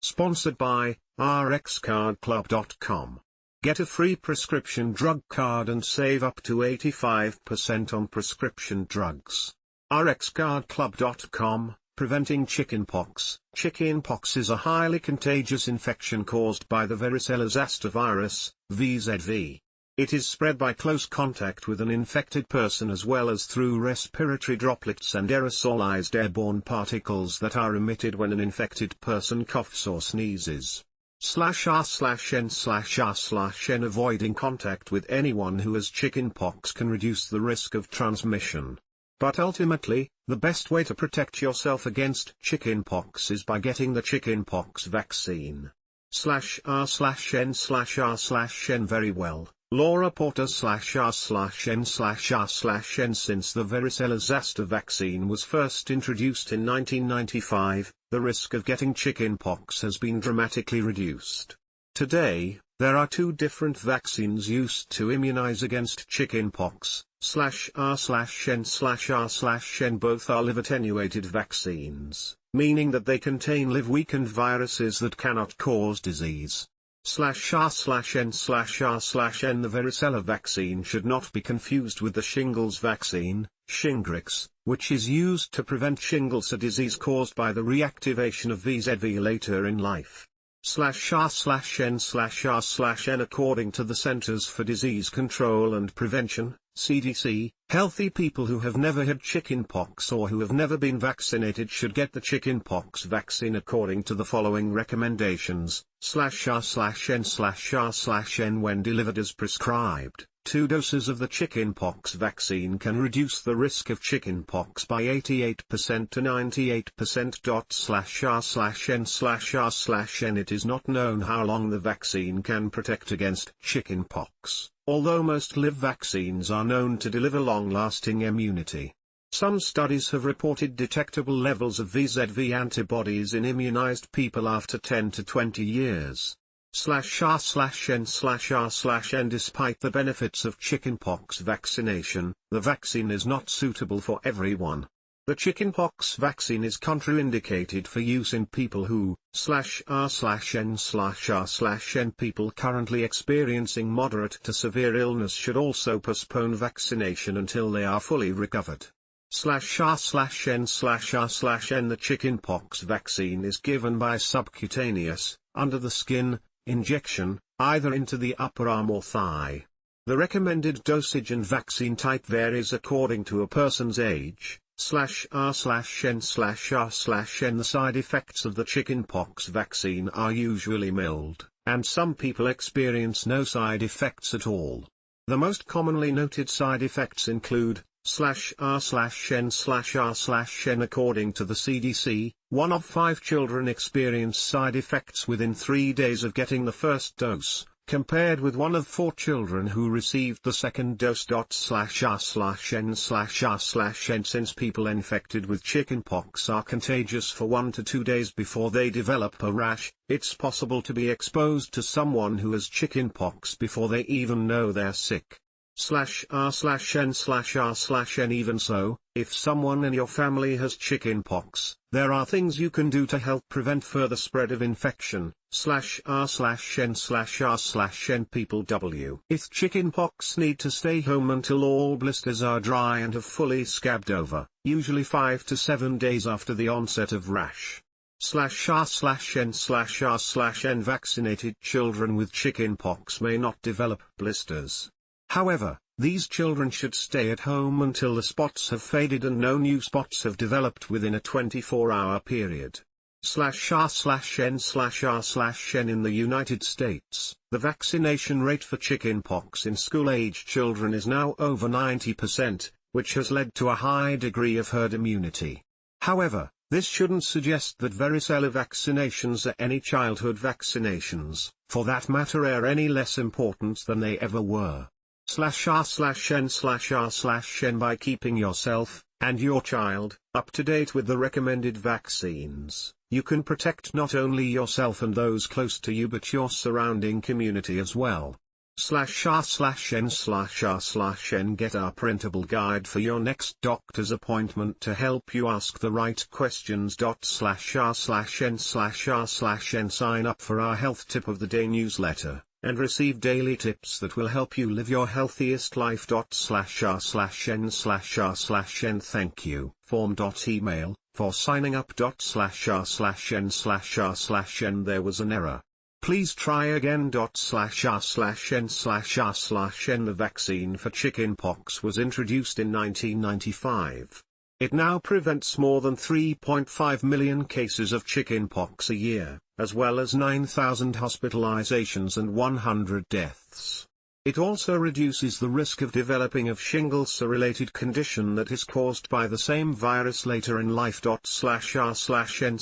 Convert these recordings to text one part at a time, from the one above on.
Sponsored by rxcardclub.com. Get a free prescription drug card and save up to 85% on prescription drugs. rxcardclub.com, preventing chickenpox. Chickenpox is a highly contagious infection caused by the varicella zoster virus, VZV. It is spread by close contact with an infected person as well as through respiratory droplets and aerosolized airborne particles that are emitted when an infected person coughs or sneezes. /r/n/r/n Avoiding contact with anyone who has chickenpox can reduce the risk of transmission. But ultimately, the best way to protect yourself against chickenpox is by getting the chickenpox vaccine. /r/n/r/n Very well. Laura Porter /r/n/r/n Since the varicella zoster vaccine was first introduced in 1995, the risk of getting chickenpox has been dramatically reduced. Today, there are two different vaccines used to immunize against chickenpox, /r/n/r/n Both are live-attenuated vaccines, meaning that they contain live-weakened viruses that cannot cause disease. /r/n/r/n The varicella vaccine should not be confused with the shingles vaccine, Shingrix, which is used to prevent shingles, a disease caused by the reactivation of VZV later in life. /r/n/r/n According to the Centers for Disease Control and Prevention, CDC, healthy people who have never had chickenpox or who have never been vaccinated should get the chickenpox vaccine according to the following recommendations: /r/n/r/n When delivered as prescribed, 2 doses of the chickenpox vaccine can reduce the risk of chickenpox by 88% to 98%. /r/n/r/n It is not known how long the vaccine can protect against chickenpox, although most live vaccines are known to deliver long-lasting immunity. Some studies have reported detectable levels of VZV antibodies in immunized people after 10 to 20 years. /r/n/r/n Despite the benefits of chickenpox vaccination, the vaccine is not suitable for everyone. The chickenpox vaccine is contraindicated for use in people who, /r/n/r/n People currently experiencing moderate to severe illness should also postpone vaccination until they are fully recovered. /r/n/r/n The chickenpox vaccine is given by subcutaneous, under the skin, injection, either into the upper arm or thigh. The recommended dosage and vaccine type varies according to a person's age. /r/n/r/n The side effects of the chickenpox vaccine are usually mild, and some people experience no side effects at all. The most commonly noted side effects include /r/n/r/n According to the CDC, 1 of 5 children experience side effects within 3 days of getting the first dose, compared with 1 of 4 children who received the second dose. /r/n/r/n Since people infected with chickenpox are contagious for 1 to 2 days before they develop a rash, it's possible to be exposed to someone who has chickenpox before they even know they're sick. /r/n/r/n Even so, if someone in your family has chickenpox, there are things you can do to help prevent further spread of infection. /r/n/r/n People with chickenpox need to stay home until all blisters are dry and have fully scabbed over, usually 5 to 7 days after the onset of rash. /r/n/r/n Vaccinated children with chickenpox may not develop blisters. However, these children should stay at home until the spots have faded and no new spots have developed within a 24-hour period. /r/n/r/n In the United States, the vaccination rate for chickenpox in school-age children is now over 90%, which has led to a high degree of herd immunity. However, this shouldn't suggest that varicella vaccinations or any childhood vaccinations, for that matter, are any less important than they ever were. /r/n/r/n By keeping yourself, and your child, up to date with the recommended vaccines, you can protect not only yourself and those close to you but your surrounding community as well. /r/n/r/n get our printable guide for your next doctor's appointment to help you ask the right questions. /r/n/r/n sign up for our Health Tip of the Day newsletter, and receive daily tips that will help you live your healthiest life. /r/n/r/n thank you. Form.email, for signing up. /r/n/r/n there was an error. Please try again. /r/n/r/n The vaccine for chickenpox was introduced in 1995. It now prevents more than 3.5 million cases of chickenpox a year, as well as 9,000 hospitalizations and 100 deaths. It also reduces the risk of developing of shingles, a related condition that is caused by the same virus later in life. /r/n/r/n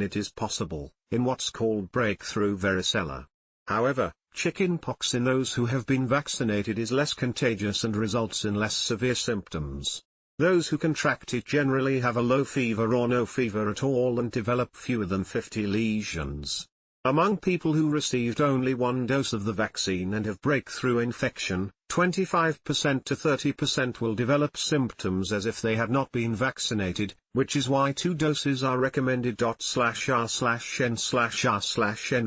It is possible, in what's called breakthrough varicella. However, chickenpox in those who have been vaccinated is less contagious and results in less severe symptoms. Those who contract it generally have a low fever or no fever at all and develop fewer than 50 lesions. Among people who received only one dose of the vaccine and have breakthrough infection, 25% to 30% will develop symptoms as if they had not been vaccinated, which is why 2 doses are recommended. /r/n/r/n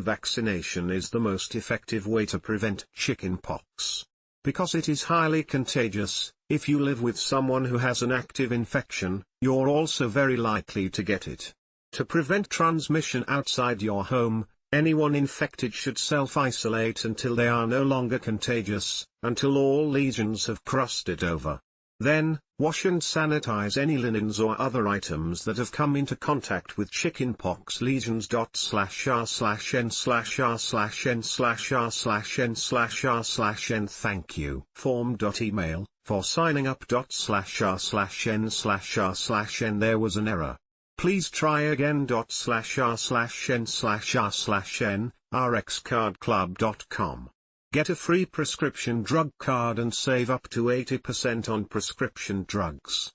vaccination is the most effective way to prevent chickenpox. Because it is highly contagious, if you live with someone who has an active infection, you're also very likely to get it. To prevent transmission outside your home, anyone infected should self-isolate until they are no longer contagious, until all lesions have crossed it over. Then, wash and sanitize any linens or other items that have come into contact with chickenpox lesions. /r/n/r/n/r/n/r/n thank you. Form.email, for signing up. /r/n/r/n there was an error. Please try again. /r/n/r/n rxcardclub.com. Get a free prescription drug card and save up to 80% on prescription drugs.